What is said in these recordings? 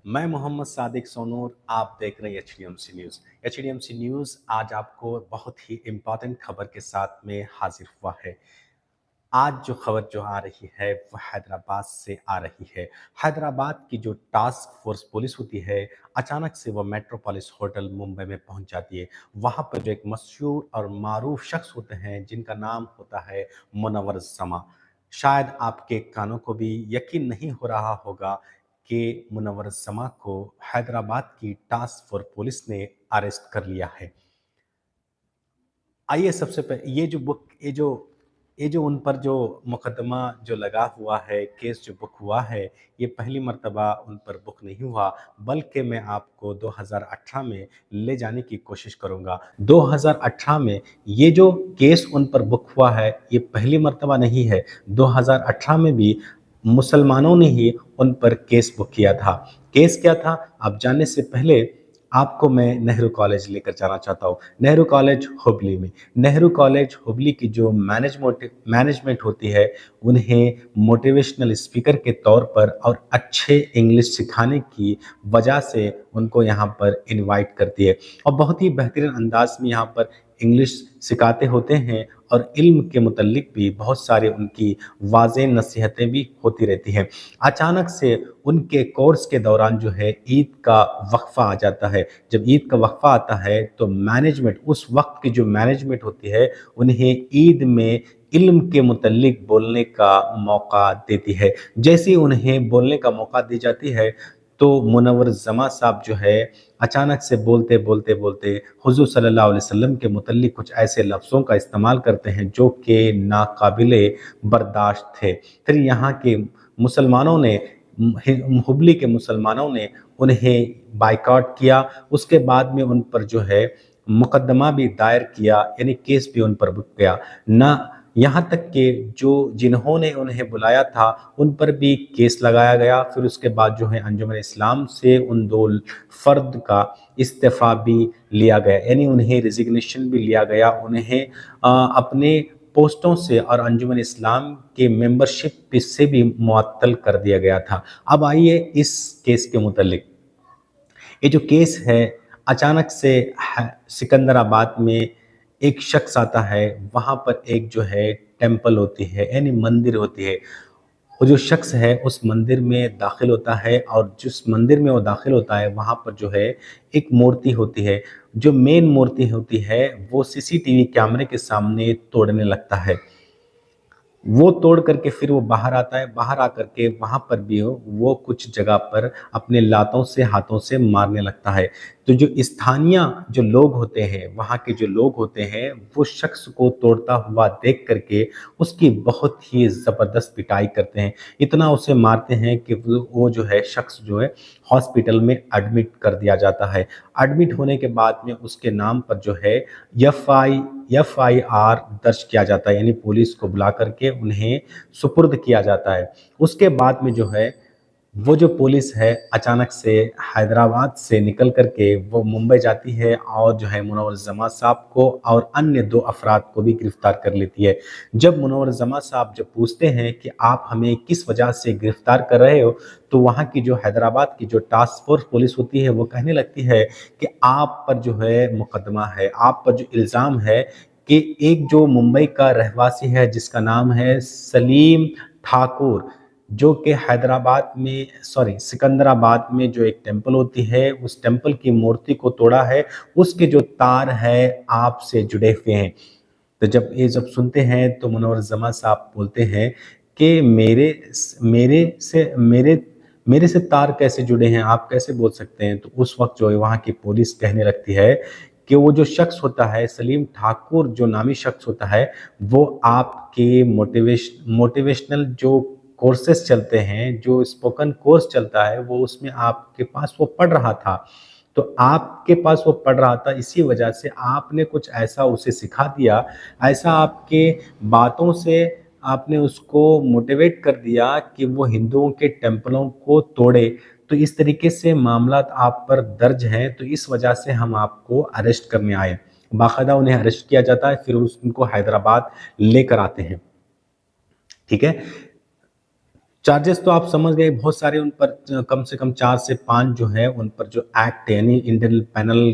मैं मोहम्मद सादिक सोनूर, आप देख रहे हैं एचडीएमसी न्यूज़। एचडीएमसी न्यूज़ आज आपको बहुत ही इम्पोर्टेंट खबर के साथ में हाजिर हुआ है। आज जो खबर जो आ रही है वो हैदराबाद से आ रही है। हैदराबाद की जो टास्क फोर्स पुलिस होती है, अचानक से वो मेट्रोपोलिस होटल मुंबई में पहुंच जाती है। वहां पर जो एक मशहूर और मारूफ शख्स होते हैं जिनका नाम होता है मुनव्वर जमा। शायद आपके कानों को भी यकीन नहीं हो रहा होगा कि मुनव्वर जमा को हैदराबाद की टास्क फोर्स पुलिस ने अरेस्ट कर लिया है। आइए सबसे पहले ये जो उन पर जो मुकदमा जो लगा हुआ है, केस जो बुक हुआ है, ये पहली मर्तबा उन पर बुक नहीं हुआ, बल्कि मैं आपको 2018 में ले जाने की कोशिश करूँगा। 2018 में ये जो केस उन पर बुक हुआ है, ये पहली मर्तबा नहीं है। 2018 में भी मुसलमानों ने ही उन पर केस बुक किया था। केस क्या था? आप जानने से पहले आपको मैं नेहरू कॉलेज लेकर जाना चाहता हूँ। नेहरू कॉलेज हुबली में। नेहरू कॉलेज हुबली की जो मैनेजमेंट होती है, उन्हें मोटिवेशनल स्पीकर के तौर पर और अच्छे इंग्लिश सिखाने की वजह से उनको यहाँ पर इनवाइट करती है और बहुत ही बेहतरीन अंदाज में यहाँ पर इंग्लिश सिखाते होते हैं और इल्म के मुतल्लिक भी बहुत सारे उनकी वाज़ेह नसीहतें भी होती रहती हैं। अचानक से उनके कोर्स के दौरान जो है ईद का वक्फ़ा आ जाता है। जब ईद का वक्फ़ा आता है तो मैनेजमेंट, उस वक्त की जो मैनेजमेंट होती है, उन्हें ईद में इल्म के मुतल्लिक बोलने का मौका देती है। जैसे ही उन्हें बोलने का मौका दी जाती है तो मुनव्वर जमा साहब जो है अचानक से बोलते हुजूर सल्लल्लाहु अलैहि वसल्लम के मुतल्लिक कुछ ऐसे लफ्ज़ों का इस्तेमाल करते हैं जो कि नाकाबिले बर्दाश्त थे। फिर यहाँ के मुसलमानों ने, हुबली के मुसलमानों ने उन्हें बाइकआउट किया। उसके बाद में उन पर जो है मुकदमा भी दायर किया, यानी केस भी उन पर बुक गया ना। यहाँ तक कि जो जिन्होंने उन्हें बुलाया था उन पर भी केस लगाया गया। फिर उसके बाद जो है अंजुमन इस्लाम से उन दो फर्द का इस्तीफ़ा भी लिया गया, यानी उन्हें रिजिग्नेशन भी लिया गया। उन्हें अपने पोस्टों से और अंजुमन इस्लाम के मेंबरशिप से भी मुअत्तल कर दिया गया था। अब आइए इस केस के मुतल्लिक। ये जो केस है, अचानक से सिकंदराबाद में एक शख्स आता है। वहाँ पर एक जो है टेम्पल होती है, यानी मंदिर होती है। वो जो शख्स है उस मंदिर में दाखिल होता है और जिस मंदिर में वो दाखिल होता है वहाँ पर जो है एक मूर्ति होती है। जो मेन मूर्ति होती है वो सीसीटीवी कैमरे के सामने तोड़ने लगता है। वो तोड़ करके फिर वो बाहर आता है। बाहर आकर के वहाँ पर भी वो कुछ जगह पर अपने लातों से, हाथों से मारने लगता है। तो जो स्थानीय जो लोग होते हैं, वहाँ के जो लोग होते हैं, वो शख्स को तोड़ता हुआ देख करके उसकी बहुत ही ज़बरदस्त पिटाई करते हैं। इतना उसे मारते हैं कि वो जो है शख्स जो है हॉस्पिटल में एडमिट कर दिया जाता है। एडमिट होने के बाद में उसके नाम पर जो है एफआईआर दर्ज किया जाता है, यानी पुलिस को बुला करके उन्हें सुपुर्द किया जाता है। उसके बाद में जो है वो जो पुलिस है अचानक से हैदराबाद से निकल करके वो मुंबई जाती है और जो है मुनव्वर जमा साहब को और अन्य दो अफराद को भी गिरफ्तार कर लेती है। जब मुनव्वर जमा साहब जब पूछते हैं कि आप हमें किस वजह से गिरफ्तार कर रहे हो, तो वहाँ की जो हैदराबाद की जो टास्क फोर्स पुलिस होती है वो कहने लगती है कि आप पर जो है मुकदमा है, आप पर जो इल्ज़ाम है कि एक जो मुंबई का रहवासी है जिसका नाम है सलीम ठाकुर, जो कि हैदराबाद में, सॉरी, सिकंदराबाद में जो एक टेम्पल होती है उस टेम्पल की मूर्ति को तोड़ा है, उसके जो तार है आपसे जुड़े हुए हैं। तो जब सुनते हैं तो मुनव्वर जमा साहब बोलते हैं कि मेरे से तार कैसे जुड़े हैं, आप कैसे बोल सकते हैं? तो उस वक्त जो है वहाँ की पुलिस कहने लगती है कि वो जो शख्स होता है सलीम ठाकुर, जो नामी शख्स होता है, वो आपके मोटिवेशनल जो कोर्सेज चलते हैं, जो स्पोकन कोर्स चलता है, वो उसमें आपके पास वो पढ़ रहा था। तो आपके पास वो पढ़ रहा था, इसी वजह से आपने कुछ ऐसा उसे सिखा दिया, ऐसा आपके बातों से आपने उसको मोटिवेट कर दिया कि वो हिंदुओं के टेम्पलों को तोड़े। तो इस तरीके से मामला आप पर दर्ज हैं, तो इस वजह से हम आपको अरेस्ट करने आए। बाकायदा उन्हें अरेस्ट किया जाता है, फिर उनको हैदराबाद लेकर आते हैं। ठीक है। चार्जेस तो आप समझ गए, बहुत सारे उन पर कम से कम 4 से 5 जो है उन पर जो एक्ट यानी इंडियन पैनल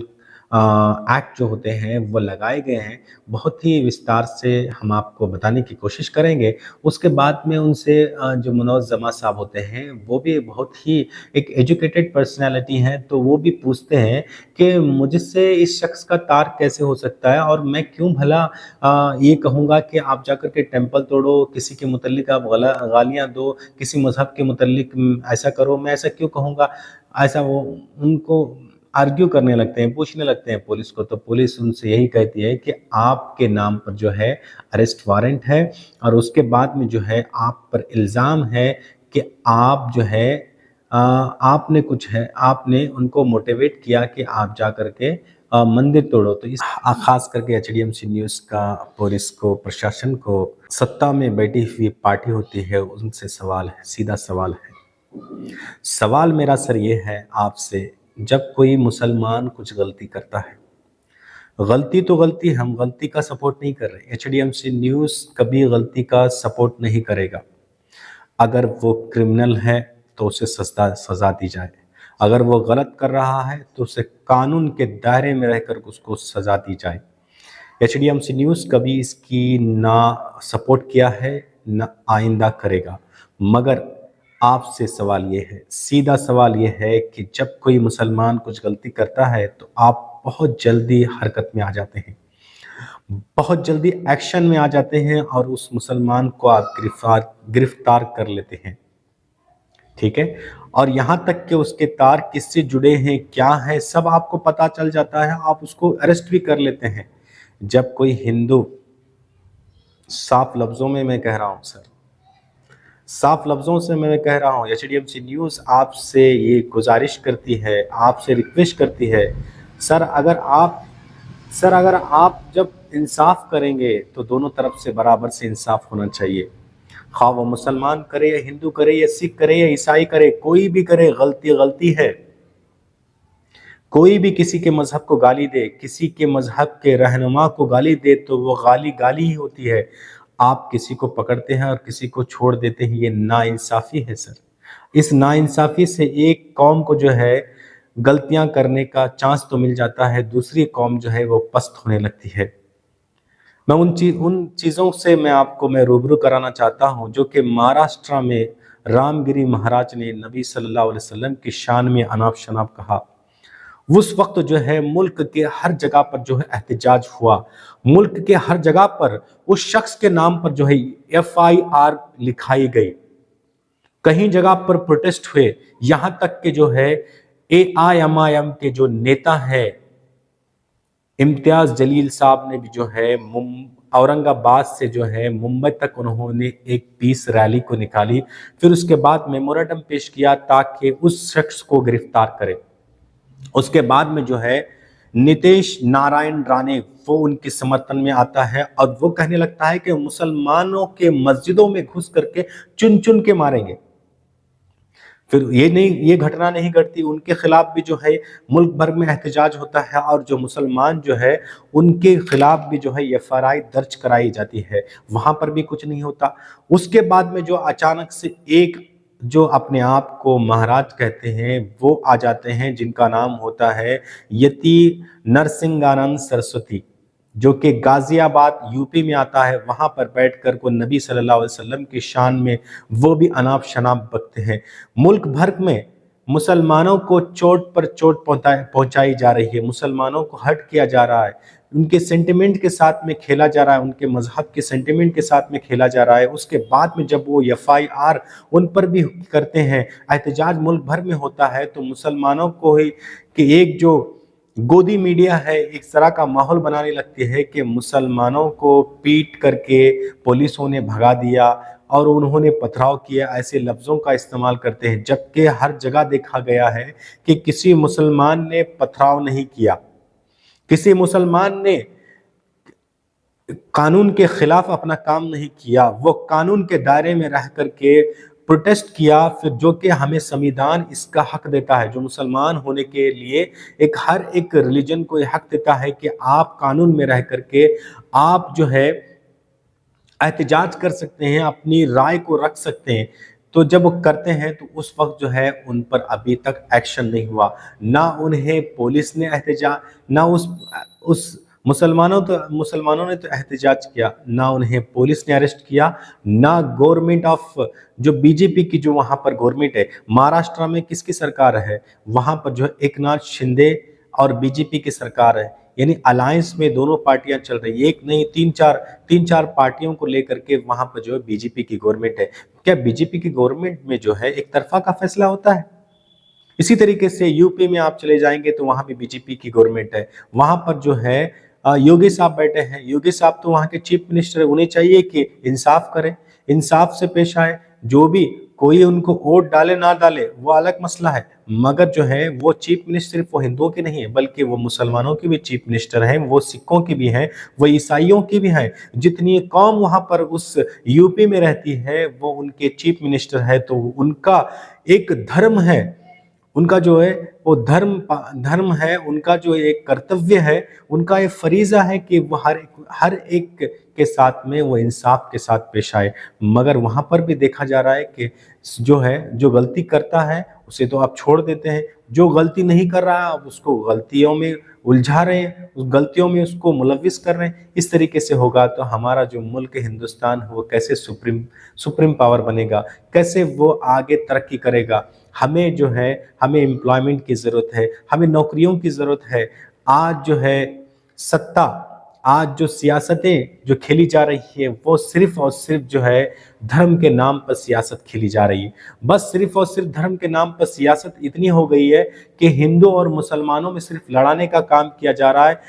एक्ट जो होते हैं वो लगाए गए हैं। बहुत ही विस्तार से हम आपको बताने की कोशिश करेंगे। उसके बाद में उनसे जो मनोज जमा साहब होते हैं वो भी बहुत ही एक एजुकेटेड पर्सनैलिटी हैं, तो वो भी पूछते हैं कि मुझसे इस शख्स का तार कैसे हो सकता है और मैं क्यों भला ये कहूँगा कि आप जाकर के टेंपल तोड़ो, किसी के मुतल्लिक आप गालियाँ दो, किसी मज़हब के मुतल्लिक ऐसा करो, मैं ऐसा क्यों कहूँगा? ऐसा वो उनको आर्ग्यू करने लगते हैं, पूछने लगते हैं पुलिस को, तो पुलिस उनसे यही कहती है कि आपके नाम पर जो है अरेस्ट वारंट है और उसके बाद में जो है आप पर इल्ज़ाम है कि आप जो है आपने कुछ है आपने उनको मोटिवेट किया कि आप जा कर के मंदिर तोड़ो। तो इस ख़ास करके एचडीएमसी न्यूज़ का पुलिस को, प्रशासन को, सत्ता में बैठी हुई पार्टी होती है, उनसे सवाल है, सीधा सवाल है। सवाल मेरा सर ये है आपसे, जब कोई मुसलमान कुछ गलती करता है, गलती तो गलती, हम गलती का सपोर्ट नहीं कर रहे, एचडीएमसी न्यूज़ कभी गलती का सपोर्ट नहीं करेगा। अगर वो क्रिमिनल है तो उसे सज़ा सज़ा दी जाए, अगर वो गलत कर रहा है तो उसे कानून के दायरे में रहकर उसको सज़ा दी जाए। एचडीएमसी न्यूज़ कभी इसकी ना सपोर्ट किया है, ना आइंदा करेगा। मगर आपसे सवाल ये है, सीधा सवाल ये है कि जब कोई मुसलमान कुछ गलती करता है तो आप बहुत जल्दी हरकत में आ जाते हैं, बहुत जल्दी एक्शन में आ जाते हैं और उस मुसलमान को आप गिरफ्तार कर लेते हैं, ठीक है? और यहाँ तक कि उसके तार किससे जुड़े हैं, क्या है, सब आपको पता चल जाता है, आप उसको अरेस्ट भी कर लेते हैं। जब कोई हिंदू, साफ लफ्ज़ों में मैं कह रहा हूँ सर, साफ लफ्ज़ों से मैं कह रहा हूँ, एचडीएमसी न्यूज़ आपसे ये गुजारिश करती है, आपसे रिक्वेस्ट करती है, सर अगर आप सर अगर आप जब इंसाफ करेंगे तो दोनों तरफ से बराबर से इंसाफ होना चाहिए। खा वो मुसलमान करे या हिंदू करे या सिख करे या ईसाई करे, कोई भी करे, गलती गलती है। कोई भी किसी के मजहब को गाली दे, किसी के मजहब के रहनुमा को गाली दे तो वो गाली गाली ही होती है। आप किसी को पकड़ते हैं और किसी को छोड़ देते हैं, ये नाइंसाफ़ी है सर। इस नाइंसाफ़ी से एक कौम को जो है गलतियां करने का चांस तो मिल जाता है, दूसरी कौम जो है वो पस्त होने लगती है। मैं उन चीज़ों से मैं रूबरू कराना चाहता हूँ जो कि महाराष्ट्र में रामगिरी महाराज ने नबी सल्लल्लाहु अलैहि वसल्लम की शान में अनाप शनाप कहा। उस वक्त जो है मुल्क के हर जगह पर जो है एहतजाज हुआ, मुल्क के हर जगह पर उस शख्स के नाम पर जो है एफआईआर लिखाई गई, कहीं जगह पर प्रोटेस्ट हुए, यहां तक के जो है एआईएमआईएम के जो नेता है इम्तियाज जलील साहब ने भी जो है औरंगाबाद से जो है मुंबई तक उन्होंने एक पीस रैली को निकाली, फिर उसके बाद मेमोरेंडम पेश किया ताकि उस शख्स को गिरफ्तार करें। उसके बाद में जो है नीतीश नारायण राणे वो उनके समर्थन में आता है और वो कहने लगता है कि मुसलमानों के मस्जिदों में घुस करके चुन चुन के मारेंगे। फिर ये घटना नहीं घटती, उनके खिलाफ भी जो है मुल्क भर में एहतजाज होता है और जो मुसलमान जो है उनके खिलाफ भी जो है एफआईआर दर्ज कराई जाती है, वहां पर भी कुछ नहीं होता। उसके बाद में जो अचानक से एक जो अपने आप को महाराज कहते हैं वो आ जाते हैं, जिनका नाम होता है यति नरसिंहानंद सरस्वती, जो कि गाजियाबाद यूपी में आता है। वहां पर बैठकर को नबी सल्लल्लाहु अलैहि वसल्लम की शान में वो भी अनाप शनाप बकते हैं। मुल्क भर में मुसलमानों को चोट पर चोट पहुंचाई जा रही है, मुसलमानों को हर्ट किया जा रहा है, उनके सेंटिमेंट के साथ में खेला जा रहा है, उनके मजहब के सेंटिमेंट के साथ में खेला जा रहा है। उसके बाद में जब वो एफआईआर उन पर भी करते हैं, एहतजाज मुल्क भर में होता है, तो मुसलमानों को ही कि एक जो गोदी मीडिया है एक तरह का माहौल बनाने लगती है कि मुसलमानों को पीट करके पुलिसों ने भगा दिया और उन्होंने पथराव किया, ऐसे लफ्ज़ों का इस्तेमाल करते हैं, जबकि हर जगह देखा गया है कि किसी मुसलमान ने पथराव नहीं किया, किसी मुसलमान ने कानून के खिलाफ अपना काम नहीं किया, वो कानून के दायरे में रह करके प्रोटेस्ट किया। फिर जो कि हमें संविधान इसका हक देता है, जो मुसलमान होने के लिए एक हर एक रिलीजन को ये हक देता है कि आप कानून में रह करके आप जो है एहतजाज कर सकते हैं, अपनी राय को रख सकते हैं। तो जब वो करते हैं तो उस वक्त जो है उन पर अभी तक एक्शन नहीं हुआ, ना उन्हें पुलिस ने एहतजाज, ना उस मुसलमानों ने तो एहतजाज किया, ना उन्हें पुलिस ने अरेस्ट किया, ना गवर्नमेंट ऑफ जो बीजेपी की जो वहां पर गवर्नमेंट है, महाराष्ट्र में किसकी सरकार है, वहां पर जो है एकनाथ शिंदे और बीजेपी की सरकार है, यानी अलायंस में दोनों पार्टियां चल रही है, एक नहीं तीन चार पार्टियों को लेकर के वहां पर जो है बीजेपी की गवर्नमेंट है। क्या बीजेपी की गवर्नमेंट में जो है एक तरफा का फैसला होता है? इसी तरीके से यूपी में आप चले जाएंगे तो वहां भी बीजेपी की गवर्नमेंट है, वहां पर जो है योगी साहब बैठे हैं, योगी साहब तो वहां के चीफ मिनिस्टर है, उन्हें चाहिए कि इंसाफ करें, इंसाफ से पेश आए, जो भी कोई उनको वोट डाले ना डाले वो अलग मसला है, मगर जो है वो चीफ मिनिस्टर सिर्फ वो हिंदुओं के नहीं है बल्कि वो मुसलमानों के भी चीफ मिनिस्टर हैं, वो सिखों की भी हैं, वो ईसाइयों की भी हैं, जितनी कौम वहां पर उस यूपी में रहती है वो उनके चीफ मिनिस्टर है, तो उनका एक धर्म है, उनका जो है वो धर्म है, उनका जो एक कर्तव्य है, उनका ये फरीजा है कि वो हर एक के साथ में वो इंसाफ के साथ पेश आए। मगर वहां पर भी देखा जा रहा है कि जो है जो गलती करता है उसे तो आप छोड़ देते हैं, जो गलती नहीं कर रहा आप उसको गलतियों में उलझा रहे हैं, उस गलतियों में उसको मुलविस कर रहे हैं। इस तरीके से होगा तो हमारा जो मुल्क हिंदुस्तान है वो कैसे सुप्रीम पावर बनेगा, कैसे वो आगे तरक्की करेगा। हमें जो है हमें एम्प्लॉयमेंट की ज़रूरत है, हमें नौकरियों की ज़रूरत है। आज जो है सत्ता, आज जो सियासतें जो खेली जा रही है वो सिर्फ और सिर्फ जो है धर्म के नाम पर सियासत खेली जा रही है। बस सिर्फ और सिर्फ धर्म के नाम पर सियासत इतनी हो गई है कि हिंदू और मुसलमानों में सिर्फ लड़ाने का काम किया जा रहा है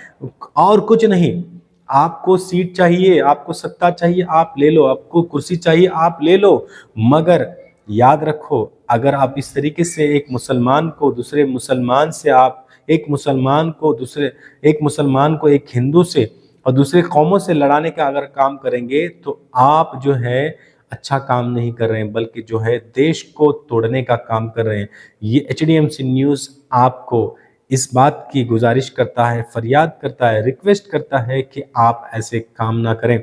और कुछ नहीं। आपको सीट चाहिए, आपको सत्ता चाहिए, आप ले लो, आपको कुर्सी चाहिए, आप ले लो, मगर याद रखो अगर आप इस तरीके से एक मुसलमान को दूसरे मुसलमान से, आप एक मुसलमान को एक हिंदू से और दूसरे कौमों से लड़ाने का अगर काम करेंगे तो आप जो है अच्छा काम नहीं कर रहे हैं बल्कि जो है देश को तोड़ने का काम कर रहे हैं। ये HDMC न्यूज़ आपको इस बात की गुजारिश करता है, फरियाद करता है, रिक्वेस्ट करता है कि आप ऐसे काम ना करें।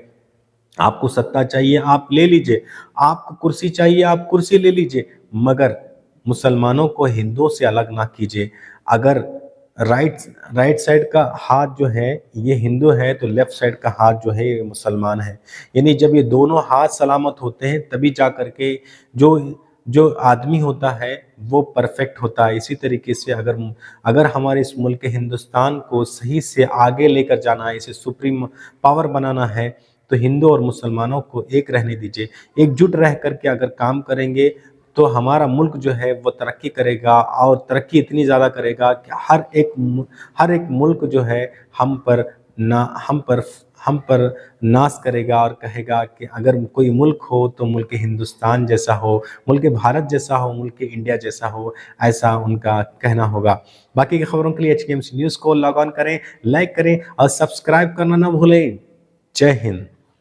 आपको सत्ता चाहिए आप ले लीजिए, आपको कुर्सी चाहिए आप कुर्सी ले लीजिए, मगर मुसलमानों को हिंदुओं से अलग ना कीजिए। अगर राइट राइट साइड का हाथ जो है ये हिंदू है तो लेफ्ट साइड का हाथ जो है ये मुसलमान है, यानी जब ये दोनों हाथ सलामत होते हैं तभी जा करके जो जो आदमी होता है वो परफेक्ट होता है। इसी तरीके से अगर हमारे इस मुल्क हिंदुस्तान को सही से आगे लेकर जाना है, इसे सुप्रीम पावर बनाना है, तो हिंदू और मुसलमानों को एक रहने दीजिए। एकजुट रह करके अगर काम करेंगे तो हमारा मुल्क जो है वो तरक्की करेगा और तरक्की इतनी ज़्यादा करेगा कि हर एक मुल्क जो है हम पर नाश करेगा और कहेगा कि अगर कोई मुल्क हो तो मुल्क हिंदुस्तान जैसा हो, मुल्क भारत जैसा हो, मुल्क इंडिया जैसा हो, ऐसा उनका कहना होगा। बाकी की खबरों के लिए HDMC न्यूज़ को लॉग ऑन करें, लाइक करें और सब्सक्राइब करना ना भूलें। जय हिंद।